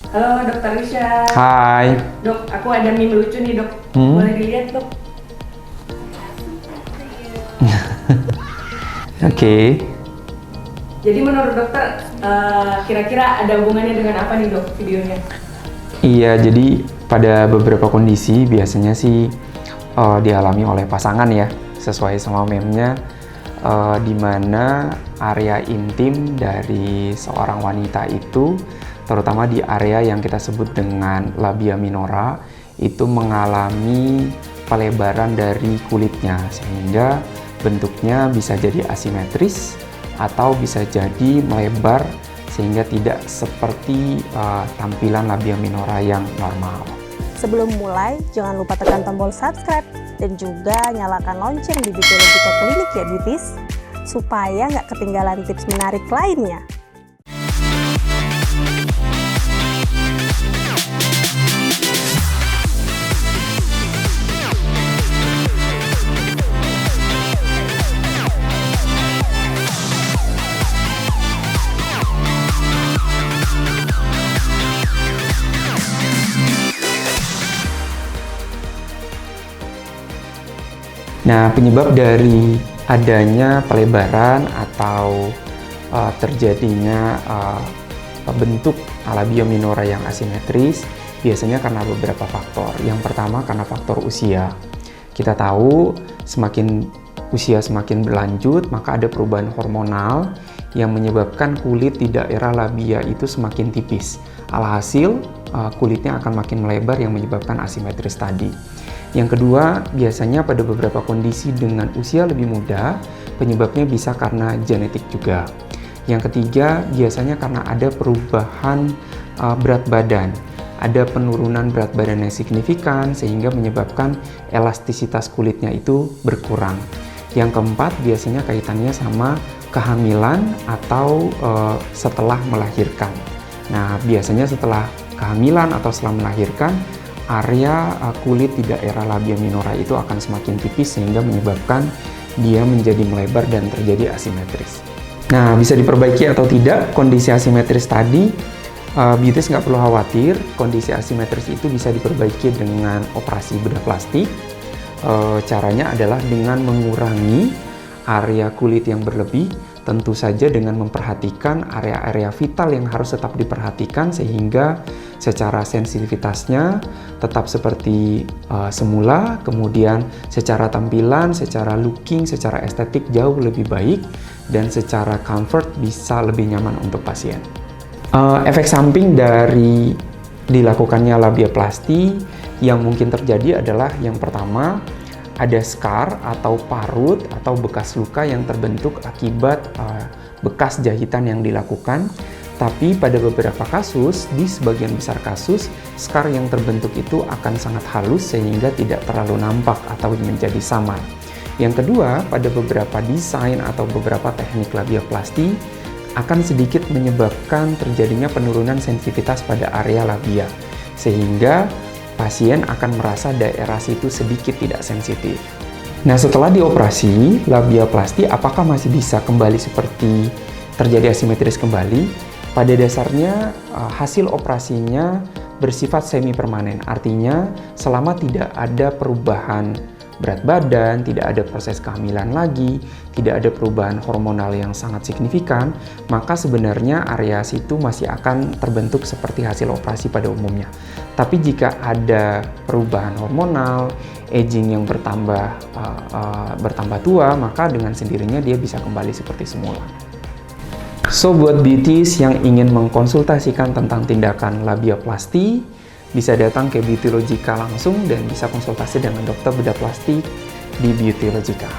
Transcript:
Halo Dokter Risha. Hai. Dok, aku ada meme lucu nih dok. Boleh dilihat dok? Oke. Jadi menurut dokter, kira-kira ada hubungannya dengan apa nih dok videonya? Iya, jadi pada beberapa kondisi biasanya sih dialami oleh pasangan ya, sesuai sama meme-nya, di mana area intim dari seorang wanita itu, terutama di area yang kita sebut dengan labia minora, itu mengalami pelebaran dari kulitnya, sehingga bentuknya bisa jadi asimetris atau bisa jadi melebar sehingga tidak seperti tampilan labia minora yang normal. Sebelum mulai, jangan lupa tekan tombol subscribe dan juga nyalakan lonceng di Beautylogica Klinik ya Beauties, supaya nggak ketinggalan tips menarik lainnya. Nah, penyebab dari adanya pelebaran atau terjadinya bentuk labia minora yang asimetris biasanya karena beberapa faktor. Yang pertama karena faktor usia. Kita tahu usia semakin berlanjut, maka ada perubahan hormonal yang menyebabkan kulit di daerah labia itu semakin tipis. Alhasil, kulitnya akan makin melebar yang menyebabkan asimetris tadi. Yang kedua, biasanya pada beberapa kondisi dengan usia lebih muda, penyebabnya bisa karena genetik juga. Yang ketiga, biasanya karena ada perubahan berat badan. Ada penurunan berat badan yang signifikan sehingga menyebabkan elastisitas kulitnya itu berkurang. Yang keempat, biasanya kaitannya sama kehamilan atau setelah melahirkan. Nah, biasanya setelah kehamilan atau setelah melahirkan, area kulit di daerah labia minora itu akan semakin tipis sehingga menyebabkan dia menjadi melebar dan terjadi asimetris. Nah, bisa diperbaiki atau tidak kondisi asimetris tadi? Beauties nggak perlu khawatir, kondisi asimetris itu bisa diperbaiki dengan operasi bedah plastik. Caranya adalah dengan mengurangi area kulit yang berlebih, tentu saja dengan memperhatikan area-area vital yang harus tetap diperhatikan sehingga secara sensitivitasnya tetap seperti semula, kemudian secara tampilan, secara looking, secara estetik jauh lebih baik, dan secara comfort bisa lebih nyaman untuk pasien. Efek samping dari dilakukannya labiaplasti yang mungkin terjadi adalah yang pertama, ada scar atau parut atau bekas luka yang terbentuk akibat bekas jahitan yang dilakukan. Tapi pada beberapa kasus, di sebagian besar kasus, scar yang terbentuk itu akan sangat halus sehingga tidak terlalu nampak atau menjadi samar. Yang kedua, pada beberapa desain atau beberapa teknik labiaplasti akan sedikit menyebabkan terjadinya penurunan sensitivitas pada area labia, sehingga pasien akan merasa daerah situ sedikit tidak sensitif. Nah, setelah dioperasi labiaplasti, apakah masih bisa kembali seperti terjadi asimetris kembali? Pada dasarnya, hasil operasinya bersifat semi permanen. Artinya, selama tidak ada perubahan berat badan, tidak ada proses kehamilan lagi, tidak ada perubahan hormonal yang sangat signifikan, maka sebenarnya area situ masih akan terbentuk seperti hasil operasi pada umumnya. Tapi jika ada perubahan hormonal, aging yang bertambah tua, maka dengan sendirinya dia bisa kembali seperti semula. So, buat beauties yang ingin mengkonsultasikan tentang tindakan labiaplasti, bisa datang ke Beautylogica langsung dan bisa konsultasi dengan dokter bedah plastik di Beautylogica.